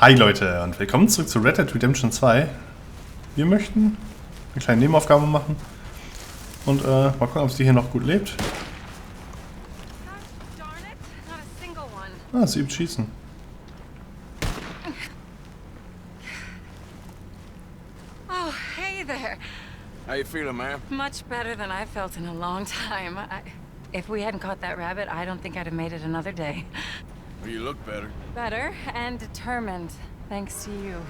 Hi Leute und willkommen zurück zu Red Dead Redemption 2. Wir möchten eine kleine Nebenaufgabe machen und mal gucken, ob sie hier noch gut lebt. Ah, sie übt Schießen. Oh, hey there. How you feeling, ma'am? Much better than I felt in a long time. If we hadn't caught that rabbit, I don't think I'd have made it another day. Well, you look better. Better and determined, thanks to you.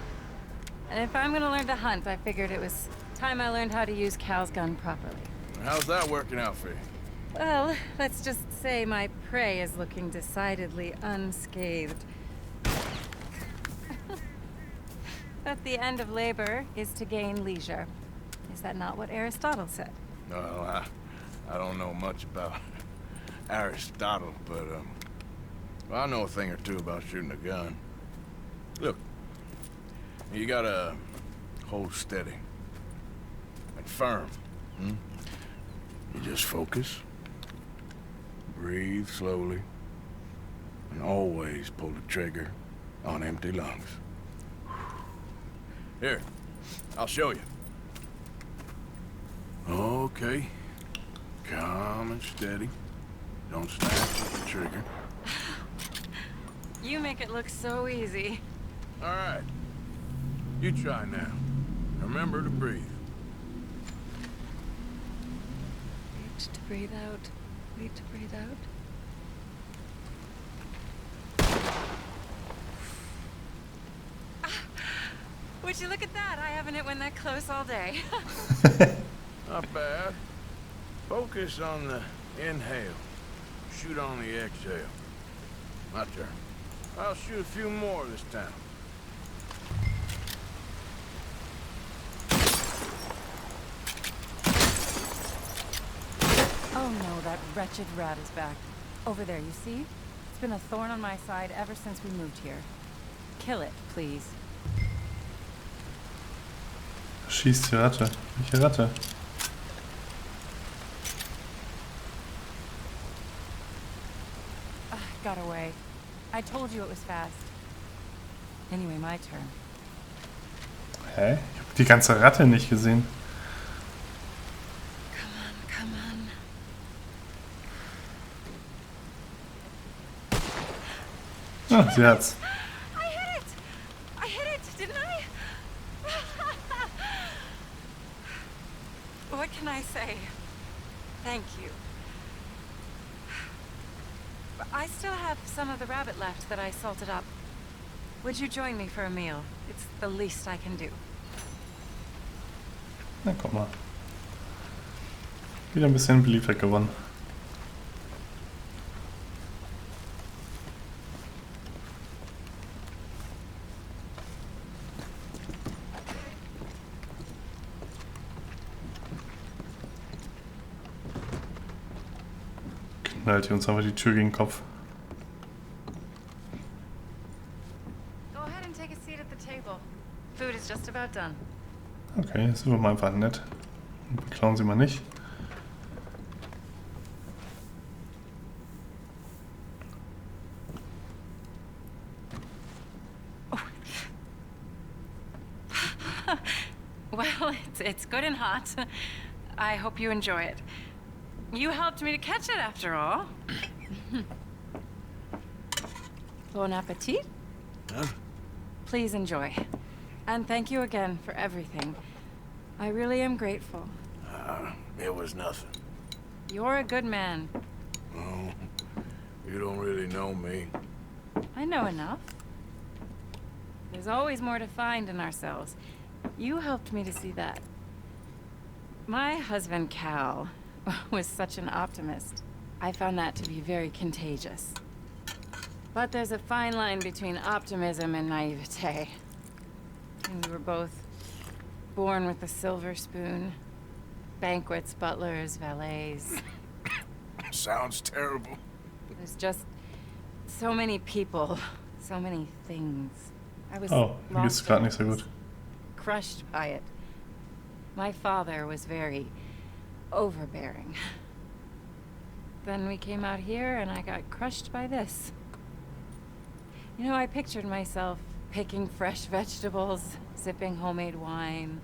And if I'm gonna learn to hunt, I figured it was time I learned how to use Cal's gun properly. How's that working out for you? Well, let's just say my prey is looking decidedly unscathed. But the end of labor is to gain leisure. Is that not what Aristotle said? Well, I don't know much about Aristotle, but well, I know a thing or two about shooting a gun. Look, you gotta hold steady and firm. You just focus, breathe slowly, and always pull the trigger on empty lungs. Here, I'll show you. Okay, calm and steady. Don't snatch at the trigger. You make it look so easy. All right, you try now. Remember to breathe. Wait to breathe out. Wait to breathe out. Would you look at that? I haven't hit one that close all day. Not bad. Focus on the inhale. Shoot on the exhale. My turn. I'll shoot a few more this time. Oh no, that wretched rat is back. Over there, you see? It's been a thorn on my side ever since we moved here. Kill it, please. Schießt die Ratte. Welche Ratte? Got away. I told you it was fast. Anyway, my turn. Hä? Ich habe die ganze Ratte nicht gesehen. Come on. Ah, sie hat's. I hit it, didn't I? What can I say? Thank you. But I still have some of the rabbit left that I salted up. Would you join me for a meal? It's the least I can do. Na, guck mal. Wieder ein bisschen Beliebtheit gewonnen. Knallt uns einfach die Tür gegen den Kopf. Go ahead and take a seat at the table. Food is just about done. Okay, sind wir mal einfach nett. Und beklauen sie mal nicht. Well, it's good and hot. I hope you enjoy it. You helped me to catch it, after all. Bon appetit. Huh? Please enjoy. And thank you again for everything. I really am grateful. It was nothing. You're a good man. Oh, you don't really know me. I know enough. There's always more to find in ourselves. You helped me to see that. My husband, Cal, was such an optimist. I found that to be very contagious. But there's a fine line between optimism and naivete. And we were both born with a silver spoon. Banquets, butlers, valets. Sounds terrible. There's just so many people, so many things. I was Oh, mir geht's gerade nicht so gut. crushed by it. My father was very overbearing. Then we came out here and I got crushed by this. You know, I pictured myself picking fresh vegetables, sipping homemade wine,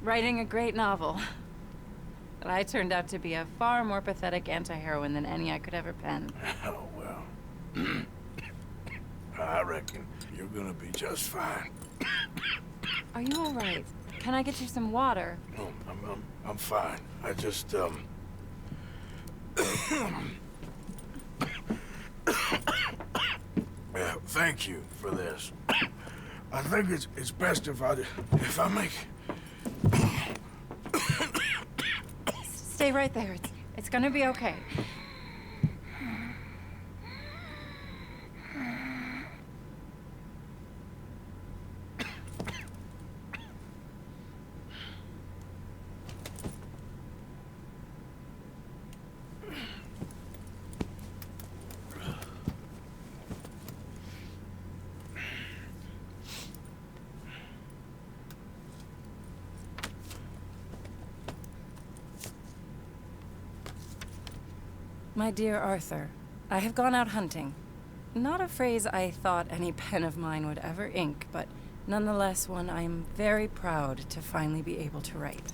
writing a great novel. But I turned out to be a far more pathetic anti-heroine than any I could ever pen. Oh, well. I reckon you're gonna be just fine. Are you all right? Can I get you some water? No, I'm fine. I just, yeah, thank you for this. I think it's best if I make... Stay right there. It's gonna be okay. My dear Arthur, I have gone out hunting. Not a phrase I thought any pen of mine would ever ink, but nonetheless one I am very proud to finally be able to write.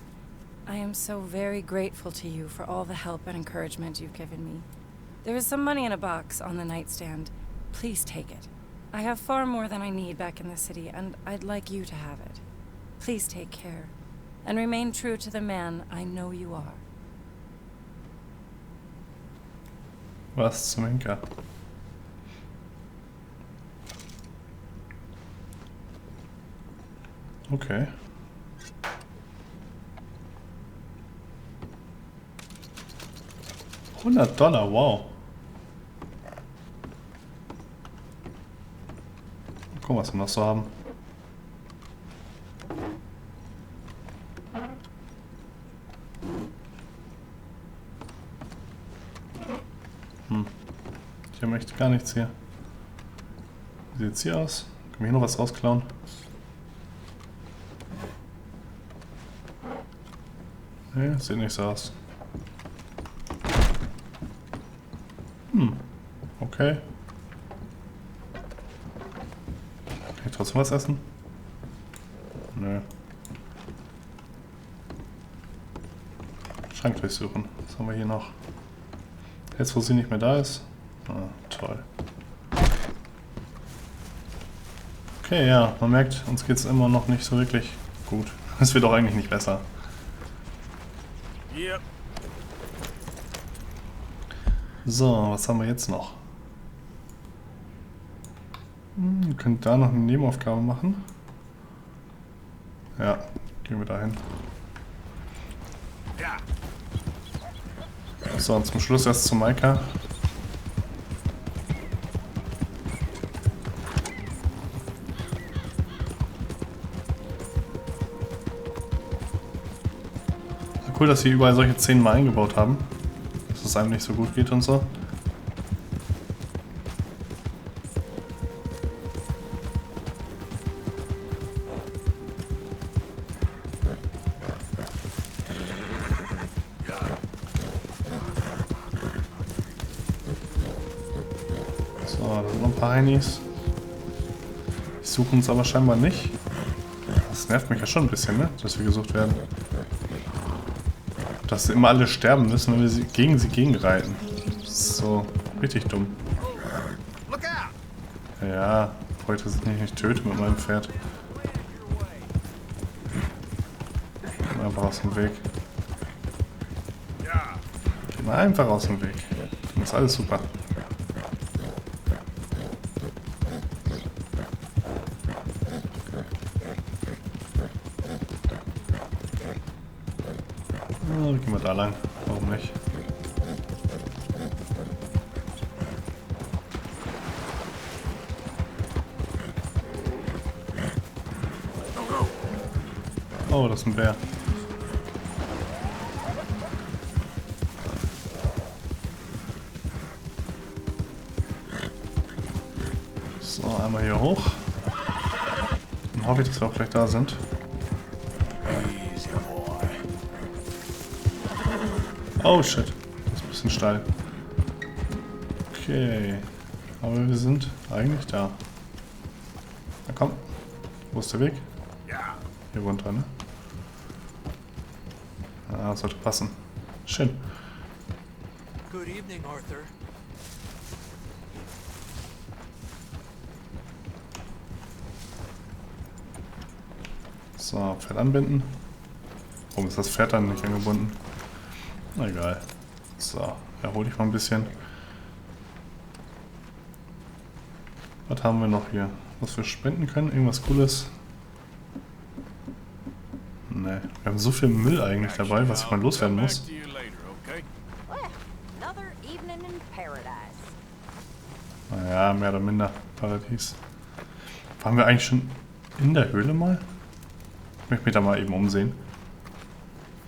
I am so very grateful to you for all the help and encouragement you've given me. There is some money in a box on the nightstand. Please take it. I have far more than I need back in the city, and I'd like you to have it. Please take care, and remain true to the man I know you are. Was zum Henker? Okay. $100, wow. Gucken, was wir noch so haben. Ich habe echt gar nichts hier. Wie sieht's hier aus? Können wir hier noch was rausklauen? Nee, sieht nicht so aus. Okay. Kann ich trotzdem was essen? Nö. Schrank durchsuchen. Was haben wir hier noch? Jetzt, wo sie nicht mehr da ist. Ah, toll. Okay, ja, man merkt, uns geht es immer noch nicht so wirklich gut. Es wird auch eigentlich nicht besser. Yep. So, was haben wir jetzt noch? Ihr könnt da noch eine Nebenaufgabe machen. Ja, gehen wir dahin. Ja. So, und zum Schluss erst zu Maika. Cool, dass sie überall solche Szenen mal eingebaut haben. Dass es einem nicht so gut geht und so. So, da sind noch ein paar Heinis. Die suchen uns aber scheinbar nicht. Das nervt mich ja schon ein bisschen, ne? Dass wir gesucht werden. Dass immer alle sterben müssen, wenn wir gegen sie gegenreiten. Das ist so richtig dumm. Ja, heute sind ich nicht töte mit meinem Pferd. Einfach aus dem Weg. Geh mal einfach aus dem Weg. Das ist alles super. Oh, gehen wir da lang. Warum nicht? Oh, das ist ein Bär. So, einmal hier hoch. Dann hoffe ich, dass wir auch gleich da sind. Oh shit, das ist ein bisschen steil. Okay, aber wir sind eigentlich da. Na komm. Wo ist der Weg? Ja. Hier runter, ne? Ah, sollte passen. Schön. Good evening, Arthur. So, Pferd anbinden. Warum ist das Pferd dann nicht angebunden? Na egal. So, erhol dich mal ein bisschen. Was haben wir noch hier? Was wir spenden können? Irgendwas Cooles? Ne, wir haben so viel Müll eigentlich dabei, was ich mal loswerden muss. Well, another evening in paradise. Naja, mehr oder minder Paradies. Waren wir eigentlich schon in der Höhle mal? Ich möchte mich da mal eben umsehen.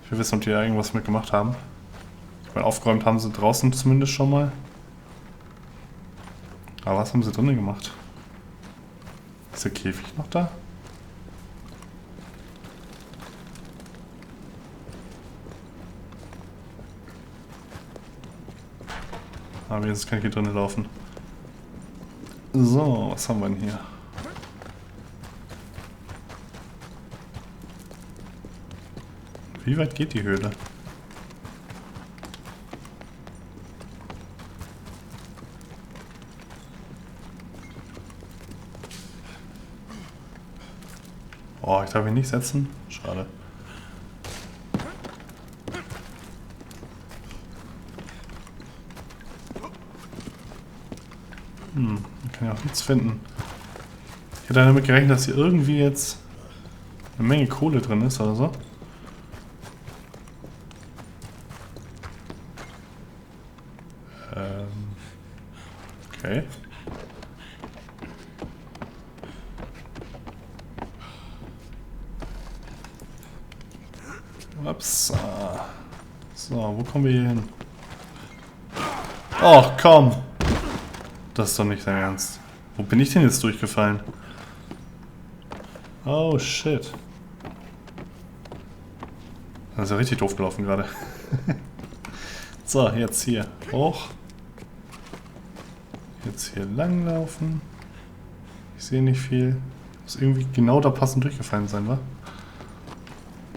Ich will wissen, ob die da irgendwas mitgemacht haben. Ich meine, aufgeräumt haben sie draußen zumindest schon mal. Aber was haben sie drinnen gemacht? Ist der Käfig noch da? Aber jetzt kann ich hier drinnen laufen. So, was haben wir denn hier? Wie weit geht die Höhle? Oh, ich darf ihn nicht setzen? Schade. Ich kann ja auch nichts finden. Ich hätte damit gerechnet, dass hier irgendwie jetzt eine Menge Kohle drin ist oder so. Okay. Ups. So, wo kommen wir hier hin? Och, komm! Das ist doch nicht dein Ernst. Wo bin ich denn jetzt durchgefallen? Oh, shit. Das ist ja richtig doof gelaufen gerade. So, jetzt hier. Hoch. Jetzt hier lang laufen. Ich sehe nicht viel. Muss irgendwie genau da passend durchgefallen sein, wa?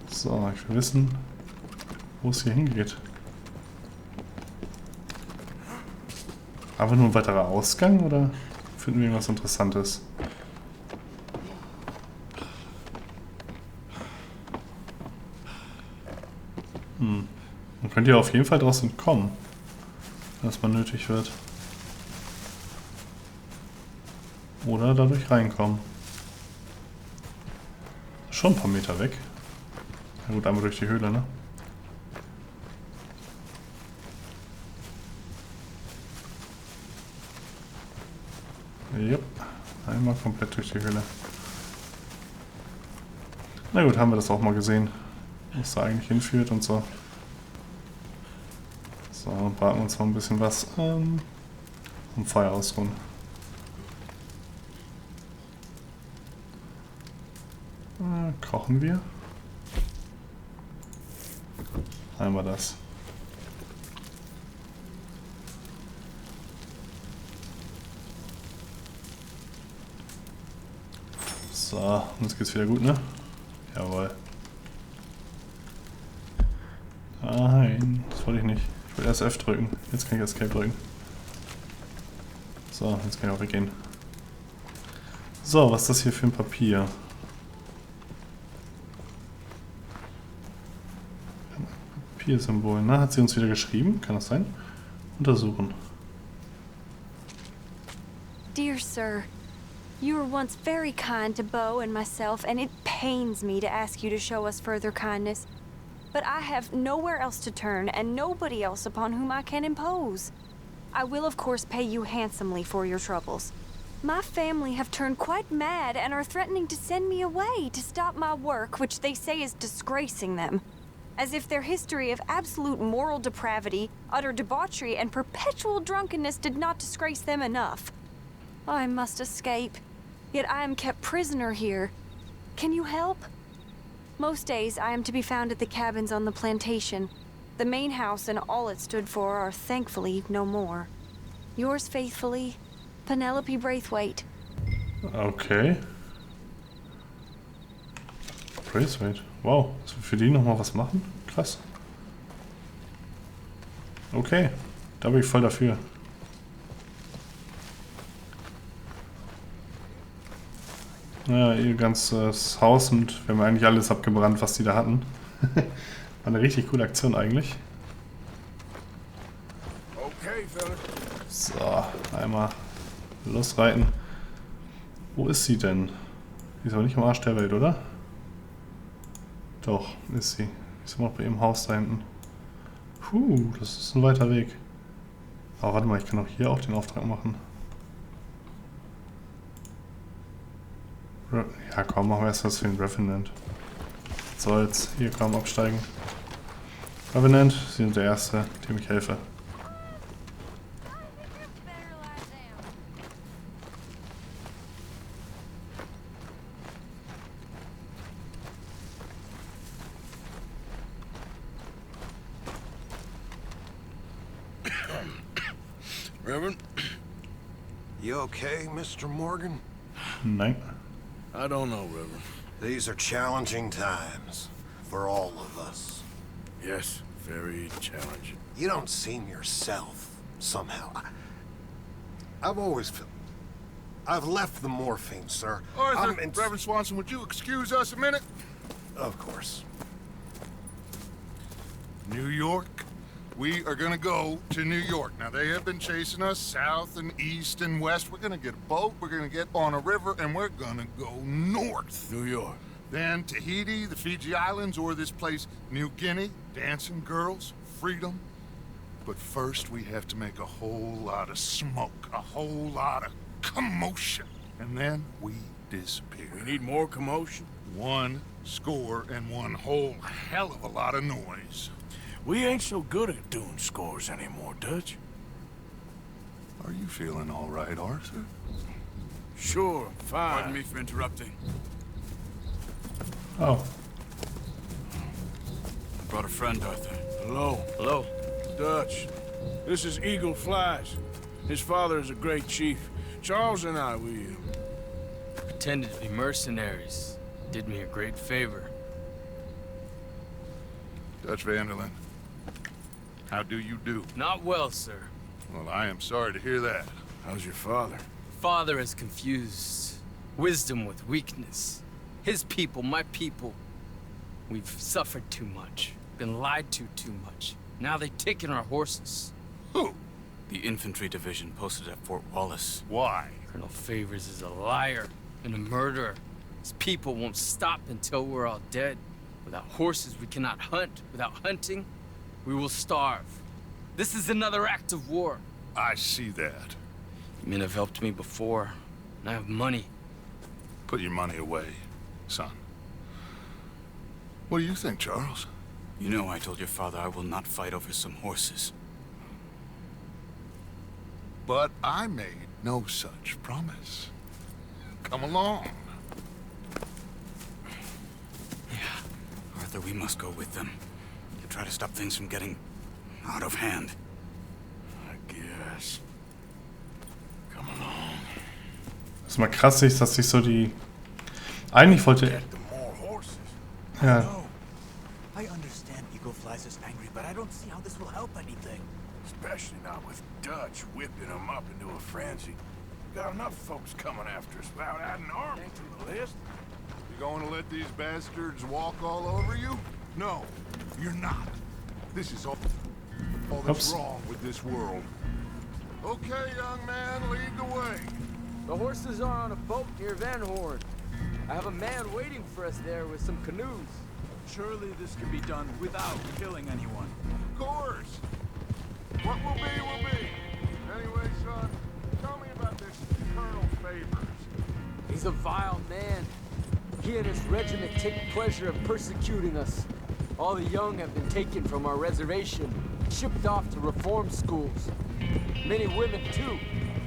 So, ich will wissen, wo es hier hingeht. Aber nur ein weiterer Ausgang oder finden wir irgendwas Interessantes? Man könnte ja auf jeden Fall draus entkommen, wenn es mal nötig wird. Oder dadurch reinkommen. Schon ein paar Meter weg. Na gut, einmal durch die Höhle, ne? Jupp, einmal komplett durch die Höhle. Na gut, haben wir das auch mal gesehen, wo es da eigentlich hinführt und so. So, braten wir uns mal ein bisschen was und Feuer ausruhen. Kochen wir. Einmal das. So, und jetzt geht's wieder gut, ne? Jawohl. Nein, das wollte ich nicht. Ich will erst F drücken. Jetzt kann ich Escape drücken. So, jetzt kann ich auch weggehen. So, was ist das hier für ein Papier? Papiersymbol, ne? Hat sie uns wieder geschrieben? Kann das sein? Untersuchen. Dear sir, you were once very kind to Beau and myself, and it pains me to ask you to show us further kindness. But I have nowhere else to turn, and nobody else upon whom I can impose. I will, of course, pay you handsomely for your troubles. My family have turned quite mad and are threatening to send me away to stop my work, which they say is disgracing them. As if their history of absolute moral depravity, utter debauchery, and perpetual drunkenness did not disgrace them enough. I must escape, yet I am kept prisoner here. Can you help? Most days I am to be found at the cabins on the plantation. The main house and all it stood for are thankfully no more. Yours faithfully, Penelope Braithwaite. Okay. Trace Rate. Wow, dass wir für die nochmal was machen? Krass. Okay, da bin ich voll dafür. Ja, ihr ganzes Haus und wir haben eigentlich alles abgebrannt, was die da hatten. War eine richtig coole Aktion eigentlich. Okay, fellas. So, einmal losreiten. Wo ist sie denn? Die ist aber nicht am Arsch der Welt, oder? Doch, ist sie. Die ist immer noch bei ihrem Haus da hinten. Puh, das ist ein weiter Weg. Aber warte mal, ich kann auch hier auch den Auftrag machen. Ja komm, machen wir erst was für den Reverant. So, jetzt hier kaum absteigen. Reverant, Sie sind der Erste, dem ich helfe. Reverend? You okay, Mr. Morgan? Nein. I don't know, Reverend. These are challenging times for all of us. Yes, very challenging. You don't seem yourself, somehow. I've always felt... I've left the morphine, sir. Arthur, Reverend Swanson, would you excuse us a minute? Of course. New York? We are gonna go to New York. Now, they have been chasing us south and east and west. We're gonna get a boat, we're gonna get on a river, and we're gonna go north. New York. Then Tahiti, the Fiji Islands, or this place, New Guinea, dancing girls, freedom. But first, we have to make a whole lot of smoke, a whole lot of commotion. And then we disappear. We need more commotion? 1 score and 1 whole hell of a lot of noise. We ain't so good at doing scores anymore, Dutch. Are you feeling all right, Arthur? Sure, fine. Pardon me for interrupting. Oh. I brought a friend, Arthur. Hello. Hello. Dutch. This is Eagle Flies. His father is a great chief. Charles and I, we pretended to be mercenaries. Did me a great favor. Dutch Vanderland. How do you do? Not well, sir. Well, I am sorry to hear that. How's your father? Father has confused wisdom with weakness. His people, my people. We've suffered too much. Been lied to too much. Now they've taken our horses. Who? The infantry division posted at Fort Wallace. Why? Colonel Favors is a liar and a murderer. His people won't stop until we're all dead. Without horses, we cannot hunt. Without hunting, we will starve. This is another act of war. I see that. You men have helped me before, and I have money. Put your money away, son. What do you think, Charles? You know I told your father I will not fight over some horses. But I made no such promise. Come along. Yeah, Arthur, we must go with them. To try to stop things from getting out of hand. I guess. Come along. Was mal krass ist, dass sich so die... Eigentlich wollte... Get them more horses. Ja. No. I understand Eagle Flies is angry, but I don't see how this will help anything. Especially not with Dutch whipping them up into a frenzy. We got enough folks coming after us without adding an army to the list. You going to let these bastards walk all over you? No, you're not. This is all that's wrong with this world. Okay, young man, lead the way. The horses are on a boat near Van Horn. I have a man waiting for us there with some canoes. Surely this can be done without killing anyone. Of course. What will be. Anyway, son, tell me about this Colonel Favors. He's a vile man. He and his regiment take pleasure in persecuting us. All the young have been taken from our reservation, shipped off to reform schools. Many women, too.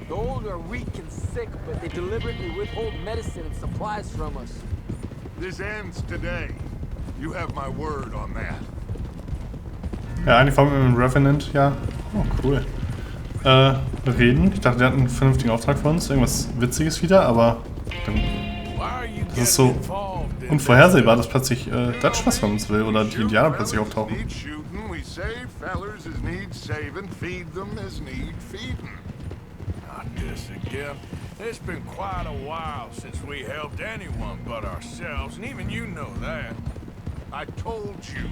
The old are weak and sick, but they deliberately withhold medicine and supplies from us. This ends today. You have my word on that. Ja, eigentlich wollen wir mit dem Reverant, ja. Oh, cool. Reden. Ich dachte, der hat einen vernünftigen Auftrag für uns. Irgendwas Witziges wieder, aber... Das ist so unvorhersehbar, dass plötzlich Dutch was von uns will oder die Indianer plötzlich auftauchen. Need shooting, we save fellers as need saving, feed them as need feeding. Not this again. It's been quite a while since we helped anyone but ourselves, and even you know that. I told you,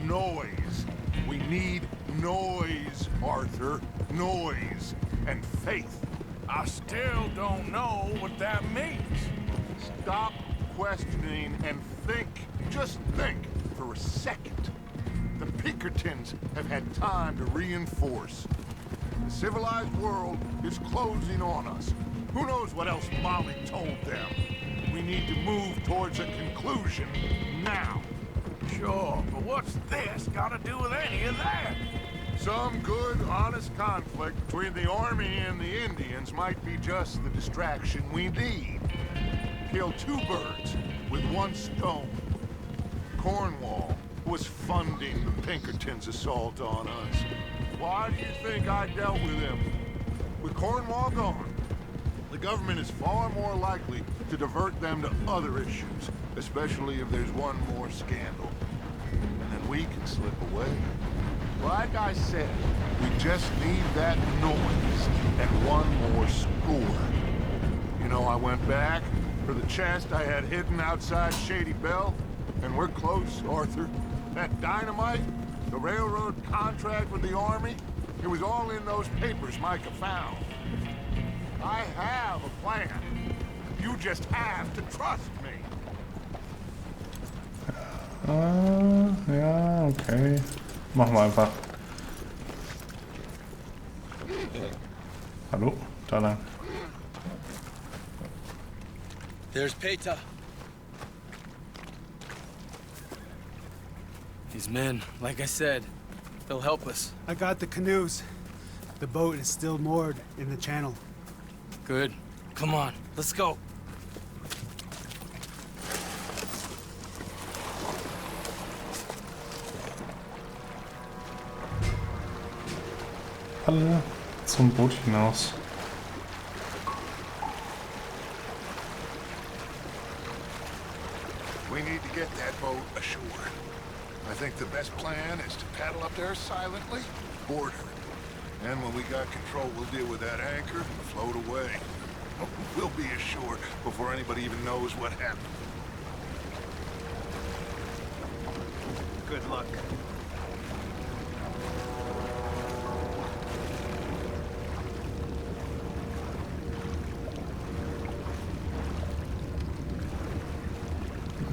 noise. We need noise, Arthur. Noise and faith. I still don't know what that means. Stop questioning and think. Just think for a second. The Pinkertons have had time to reinforce. The civilized world is closing on us. Who knows what else Molly told them? We need to move towards a conclusion now. Sure, but what's this got to do with any of that? Some good, honest conflict between the army and the Indians might be just the distraction we need. Kill two birds with one stone. Cornwall was funding the Pinkertons' assault on us. Why do you think I dealt with him? With Cornwall gone, the government is far more likely to divert them to other issues, especially if there's one more scandal. And then we can slip away. Like I said, we just need that noise and one more score. You know, I went back for the chest I had hidden outside Shady Belle, and we're close, Arthur. That dynamite, the railroad contract with the army, it was all in those papers Micah found. I have a plan. You just have to trust me. Ja, okay. Machen wir einfach. Hallo? Da lang. There's Peta. These men, like I said, they'll help us. I got the canoes. The boat is still moored in the channel. Good. Come on, let's go. Alle zum Boot hinaus. We need to get that boat ashore. I think the best plan is to paddle up there silently, board her. And when we got control, we'll deal with that anchor and float away. We'll be ashore before anybody even knows what happened. Good luck.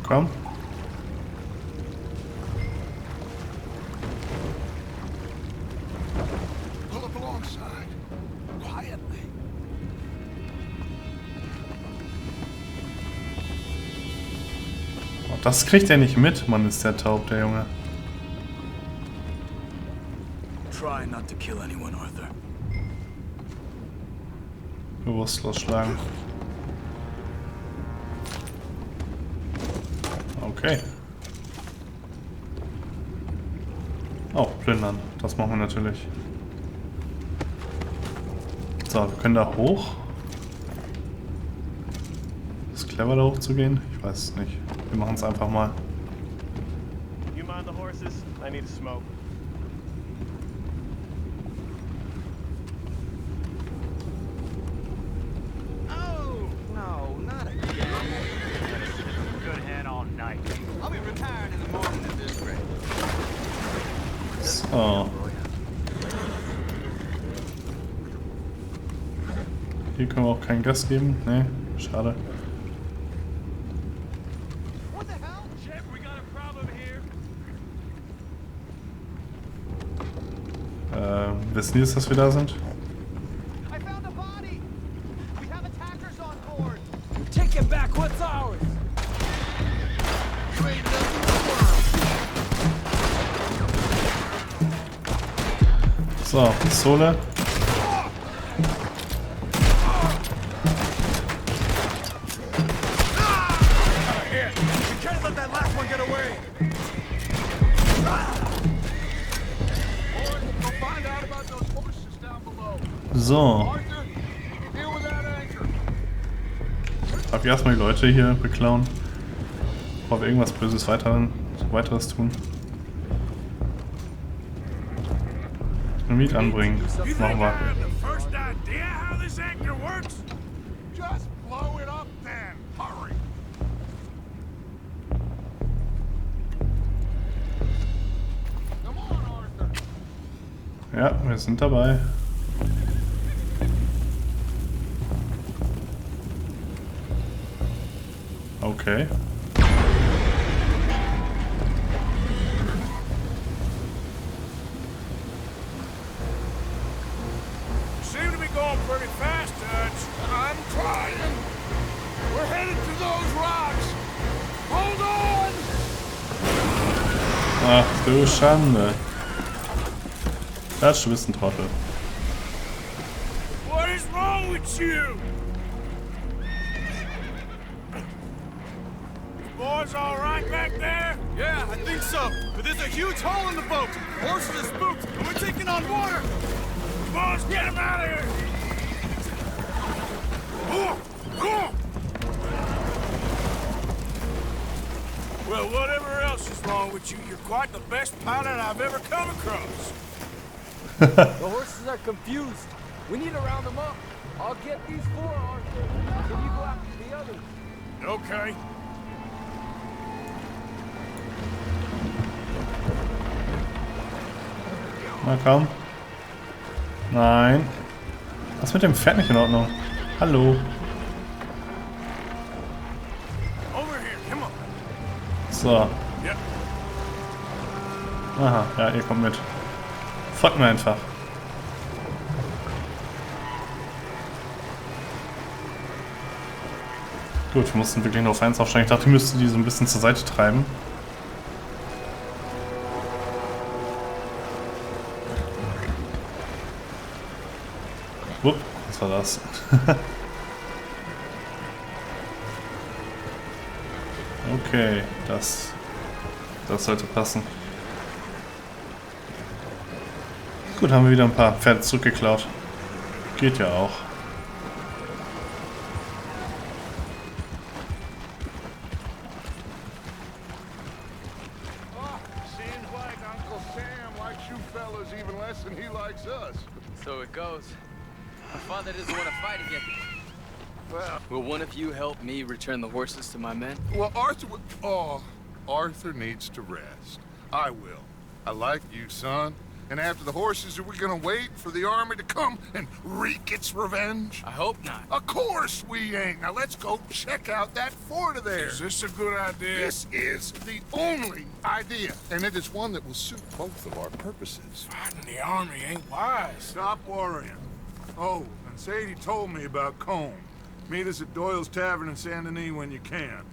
Komm. Pull up alongside, quietly. Oh, das kriegt er nicht mit, Mann, ist der taub, der Junge. Try not to kill anyone, Arthur. Bewusstlos schlagen. Okay. Oh, plündern. Das machen wir natürlich. So, wir können da hoch. Ist clever, da hoch zu gehen? Ich weiß es nicht. Wir machen es einfach mal. You mind the horses? I need a smoke. Oh, no, not again. Good hand all night. I'll be retired in the morning at this rate. So. Hier können wir auch keinen Gas geben. Ne, schade. What the hell? Shit, we got a problem here. Wissen die jetzt, dass wir da sind? I found a body. We have attackers on board. Take it back, what's ours? So, Pistole. Here, we can't let that last one get away. Boys, go find out about those horses down below. So. Arthur, you deal with that anchor. Darf ich erstmal die Leute hier beklauen? Bevor wir irgendwas Böses weiteres tun. Ein Miet anbringen. Machen wir. Just blow it up then. Hurry. Come on, Arthur. Ja, wir sind dabei. Okay. Seem to be going pretty fast, Dutch. I'm trying. We're headed to those rocks. Hold on. Ach du Schande. Das, du bist ein Trottel. What is wrong with you? Boys all right back there? Yeah, I think so. But there's a huge hole in the boat. Horses are spooked, and we're taking on water. Boys, get him out of here! Well, whatever else is wrong with you, you're quite the best pilot I've ever come across. The horses are confused. We need to round them up. I'll get these four, Arthur. Can you go after the others? Okay. Na komm. Nein. Was mit dem Pferd nicht in Ordnung? Hallo. Over here, come on. So. Yep. Aha, ja, ihr kommt mit. Folgt mir einfach. Gut, wir mussten wirklich nur auf 1 aufsteigen. Ich dachte, ich müsste die so ein bisschen zur Seite treiben. Wupp, was war das? Okay, das sollte passen. Gut, haben wir wieder ein paar Pferde zurückgeklaut. Geht ja auch. Seems like Uncle Sam likes you fellas even less than he likes us. So it goes. My father doesn't want to fight again. Well, Will one of you help me return the horses to my men? Arthur needs to rest. I will. I like you, son. And after the horses, are we gonna wait for the army to come and wreak its revenge? I hope not. Of course we ain't. Now let's go check out that fort of theirs. Is this a good idea? This is the only idea. And it is one that will suit both of our purposes. Fighting the army ain't wise. Stop worrying. Oh, and Sadie told me about Combe. Meet us at Doyle's Tavern in Saint Denis when you can.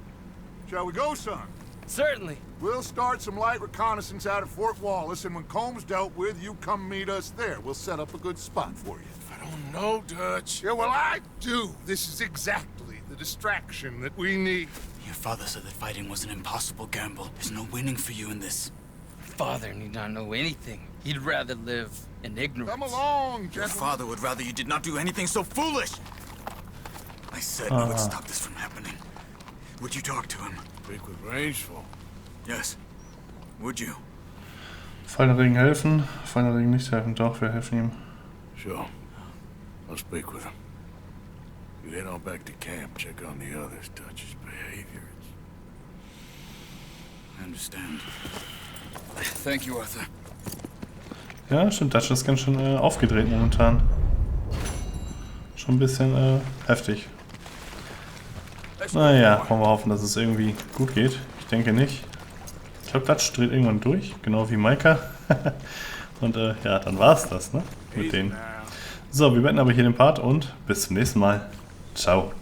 Shall we go, son? Certainly. We'll start some light reconnaissance out of Fort Wallace, and when Combs dealt with, you come meet us there. We'll set up a good spot for you. I don't know, Dutch. Yeah, well, I do. This is exactly the distraction that we need. Your father said that fighting was an impossible gamble. There's no winning for you in this. Father need not know anything. He'd rather live in ignorance. Come along, Your gentlemen. father would rather you did not do anything so foolish. I said I would stop this from happening. Would you talk to him? Speak with Rangeful. Yes. Would you? Fallerigen helfen, Fallerigen nicht helfen, doch, wir helfen ihm. Sure. I'll speak with him. You head on back to camp, check on the others, Dutch's behavior. I understand. Thank you, Arthur. Ja, stimmt, Dutch ist ganz schön aufgedreht momentan. Schon ein bisschen heftig. Naja, wollen wir hoffen, dass es irgendwie gut geht. Ich denke nicht. Ich glaube, Dutch dreht irgendwann durch, genau wie Maika. Und ja, dann war's das, ne? Mit denen. So, wir beenden aber hier den Part und bis zum nächsten Mal. Ciao.